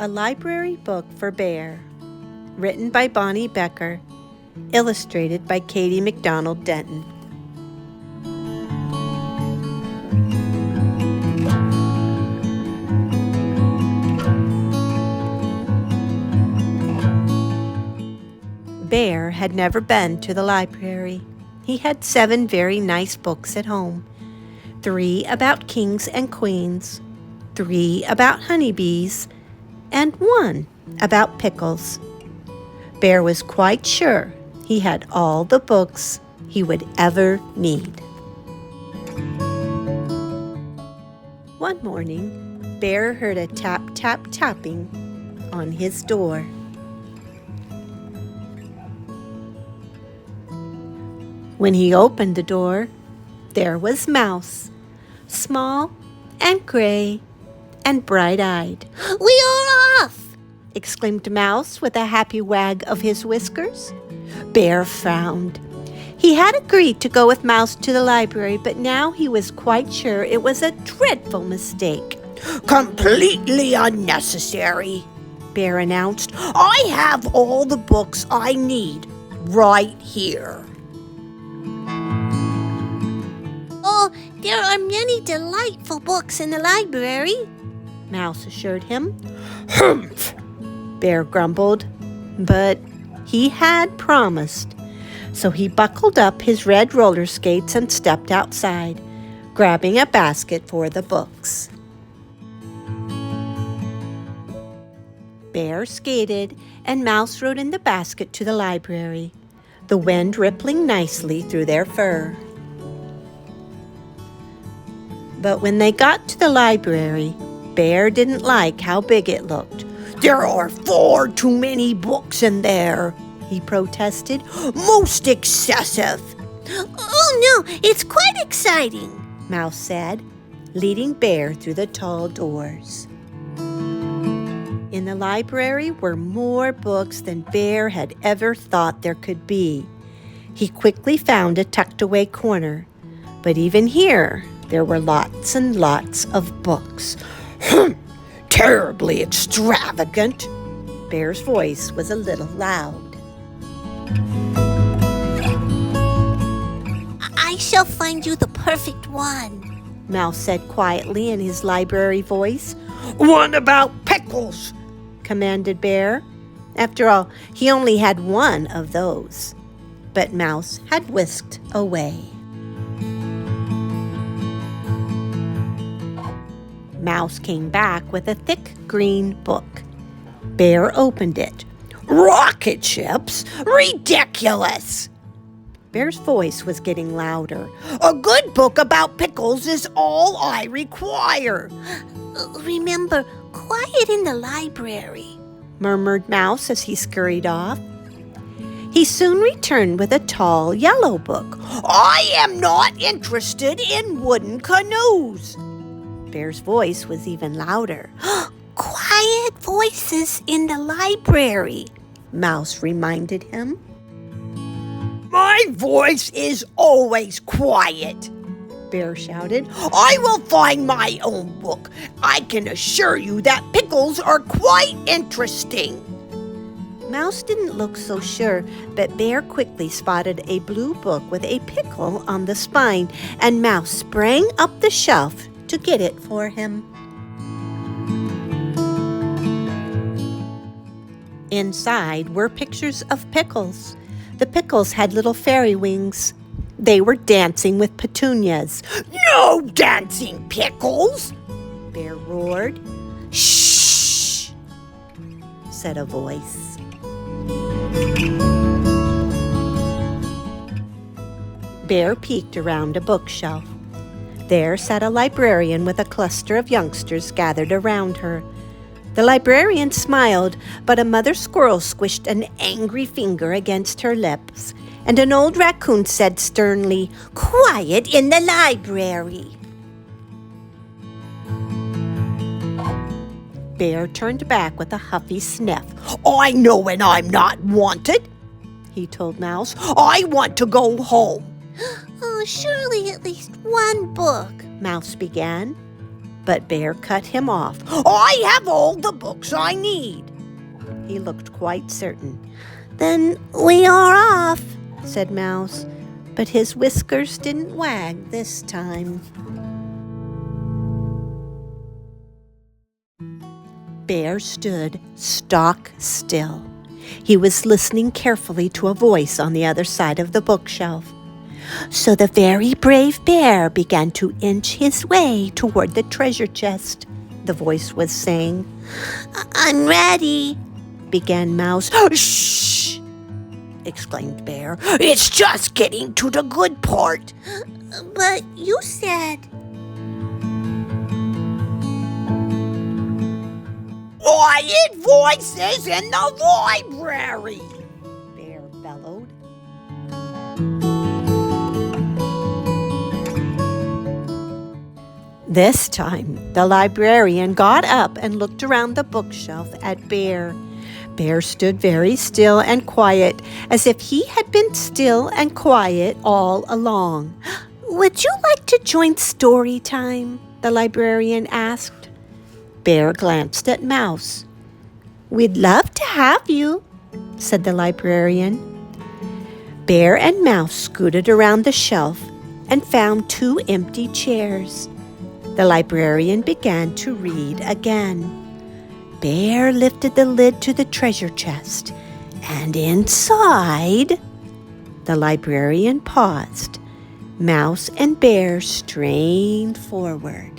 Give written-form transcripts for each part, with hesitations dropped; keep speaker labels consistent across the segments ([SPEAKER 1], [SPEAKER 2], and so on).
[SPEAKER 1] A Library Book for Bear, written by Bonnie Becker, illustrated by Katie MacDonald Denton. Bear had never been to the library. He had 7 very nice books at home, 3 about kings and queens, 3 about honeybees, and 1 about pickles. Bear was quite sure he had all the books he would ever need. One morning, Bear heard a tap, tap, tapping on his door. When he opened the door, there was Mouse, small and gray and bright-eyed.
[SPEAKER 2] "We are off!"
[SPEAKER 1] exclaimed Mouse with a happy wag of his whiskers. Bear frowned. He had agreed to go with Mouse to the library, but now he was quite sure it was a dreadful mistake.
[SPEAKER 3] "Completely unnecessary," Bear announced. "I have all the books I need right here."
[SPEAKER 2] "Oh, there are many delightful books in the library,"
[SPEAKER 1] Mouse assured him.
[SPEAKER 3] "Humph,"
[SPEAKER 1] Bear grumbled, but he had promised. So he buckled up his red roller skates and stepped outside, grabbing a basket for the books. Bear skated and Mouse rode in the basket to the library, the wind rippling nicely through their fur. But when they got to the library, Bear didn't like how big it looked.
[SPEAKER 3] "There are far too many books in there," he protested. "Most excessive."
[SPEAKER 2] "Oh no, it's quite exciting,"
[SPEAKER 1] Mouse said, leading Bear through the tall doors. In the library were more books than Bear had ever thought there could be. He quickly found a tucked-away corner, but even here there were lots and lots of books.
[SPEAKER 3] "Terribly extravagant."
[SPEAKER 1] Bear's voice was a little loud.
[SPEAKER 2] "I shall find you the perfect one,"
[SPEAKER 1] Mouse said quietly in his library voice.
[SPEAKER 3] "One about pickles,"
[SPEAKER 1] commanded Bear. After all, he only had 1 of those. But Mouse had whisked away. Mouse came back with a thick green book. Bear opened it.
[SPEAKER 3] "Rocket ships? Ridiculous!"
[SPEAKER 1] Bear's voice was getting louder.
[SPEAKER 3] "A good book about pickles is all I require."
[SPEAKER 2] "Remember, quiet in the library,"
[SPEAKER 1] murmured Mouse as he scurried off. He soon returned with a tall yellow book.
[SPEAKER 3] "I am not interested in wooden canoes."
[SPEAKER 1] Bear's voice was even louder.
[SPEAKER 2] "Quiet voices in the library,"
[SPEAKER 1] Mouse reminded him.
[SPEAKER 3] "My voice is always quiet,"
[SPEAKER 1] Bear shouted.
[SPEAKER 3] "I will find my own book. I can assure you that pickles are quite interesting."
[SPEAKER 1] Mouse didn't look so sure, but Bear quickly spotted a blue book with a pickle on the spine, and Mouse sprang up the shelf to get it for him. Inside were pictures of pickles. The pickles had little fairy wings. They were dancing with petunias.
[SPEAKER 3] "No dancing pickles!"
[SPEAKER 1] Bear roared.
[SPEAKER 3] "Shh!"
[SPEAKER 1] said a voice. Bear peeked around a bookshelf. There sat a librarian with a cluster of youngsters gathered around her. The librarian smiled, but a mother squirrel squished an angry finger against her lips, and an old raccoon said sternly, "Quiet in the library." Bear turned back with a huffy sniff.
[SPEAKER 3] "I know when I'm not wanted," he told Mouse. "I want to go home."
[SPEAKER 2] "Oh, surely at least one book,"
[SPEAKER 1] Mouse began. But Bear cut him off.
[SPEAKER 3] I have all the books I need.
[SPEAKER 1] He looked quite certain.
[SPEAKER 2] Then we are off,
[SPEAKER 1] Said Mouse, but his whiskers didn't wag this time. Bear stood stock still. He was listening carefully to a voice on the other side of the bookshelf. So the very brave bear began to inch his way toward the treasure chest, the voice was saying.
[SPEAKER 2] I'm ready,
[SPEAKER 1] Began Mouse.
[SPEAKER 3] Shh! Exclaimed Bear. It's just getting to the good part.
[SPEAKER 2] but you said...
[SPEAKER 3] Quiet voices in the library,
[SPEAKER 1] Bear bellowed. This time, the librarian got up and looked around the bookshelf at Bear. Bear stood very still and quiet, as if he had been still and quiet all along. Would you like to join story time? The librarian asked. Bear glanced at Mouse. We'd love to have you, said the librarian. Bear and Mouse scooted around the shelf and found 2 empty chairs. The librarian began to read again. Bear lifted the lid to the treasure chest, and inside... The librarian paused. Mouse and Bear strained forward.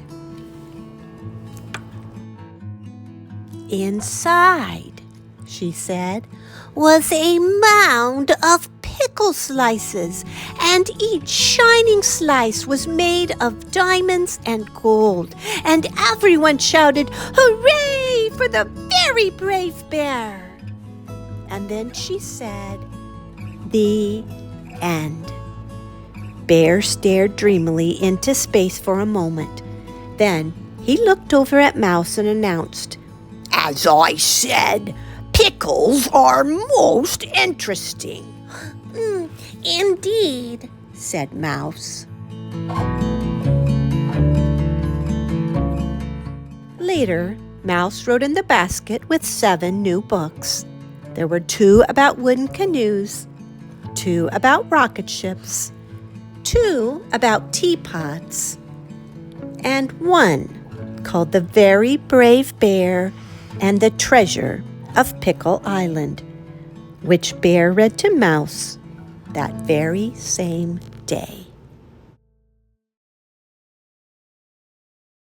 [SPEAKER 1] Inside, she said, was a mound of pickle slices, and each shining slice was made of diamonds and gold, and everyone shouted, "Hooray for the very brave bear!" And then she said, "The end." Bear stared dreamily into space for a moment. Then he looked over at Mouse and announced,
[SPEAKER 3] As I said, pickles are most interesting.
[SPEAKER 2] Indeed,
[SPEAKER 1] said Mouse. Later, Mouse rode in the basket with 7 new books. There were 2 about wooden canoes, 2 about rocket ships, 2 about teapots, and 1 called The Very Brave Bear and the Treasure of Pickle Island, which Bear read to Mouse that very same day.